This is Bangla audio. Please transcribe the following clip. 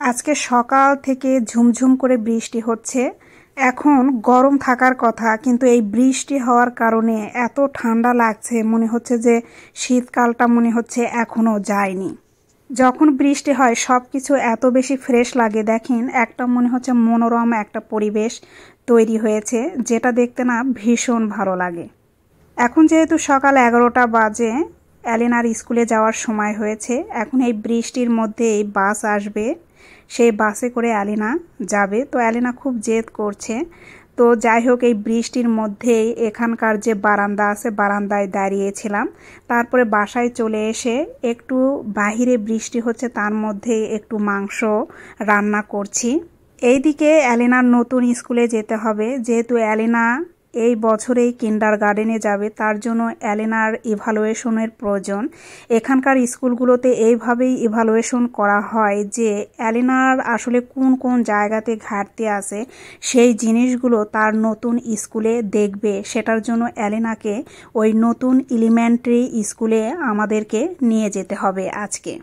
আজকে সকাল থেকে ঝুমঝুম করে বৃষ্টি হচ্ছে। এখন গরম থাকার কথা, কিন্তু এই বৃষ্টি হওয়ার কারণে এত ঠান্ডা লাগছে, মনে হচ্ছে যে শীতকালটা মনে হচ্ছে এখনো যায়নি। যখন বৃষ্টি হয় সব কিছু এত বেশি ফ্রেশ লাগে, দেখেন একটা মনে হচ্ছে মনোরম একটা পরিবেশ তৈরি হয়েছে, যেটা দেখতে না ভীষণ ভালো লাগে। এখন যেহেতু সকাল 11টা বাজে, অ্যালেনার স্কুলে যাওয়ার সময় হয়েছে। এখন এই বৃষ্টির মধ্যে এই বাস আসবে, সেই বাসে করে অ্যালেনা যাবে। তো অ্যালেনা খুব জেদ করছে। তো যাই হোক, এই বৃষ্টির মধ্যেই এখানকার যে বারান্দা আছে, বারান্দায় দাঁড়িয়েছিলাম। তারপরে বাসায় চলে এসে একটু বাহিরে বৃষ্টি হচ্ছে, তার মধ্যে একটু মাংস রান্না করছি। এইদিকে অ্যালেনার নতুন স্কুলে যেতে হবে, যেহেতু অ্যালেনা এই বছরেই কিন্ডারগার্টেনে যাবে, তার জন্য অ্যালেনার ইভালুয়েশনের প্রয়োজন। এখানকার স্কুলগুলোতে এইভাবেই ইভালুয়েশন করা হয় যে অ্যালেনার আসলে কোন কোন জায়গাতে ঘাটতি আছে, সেই জিনিসগুলো তার নতুন স্কুলে দেখবে। সেটার জন্য অ্যালেনাকে ওই নতুন এলিমেন্টারি স্কুলে আমাদেরকে নিয়ে যেতে হবে আজকে।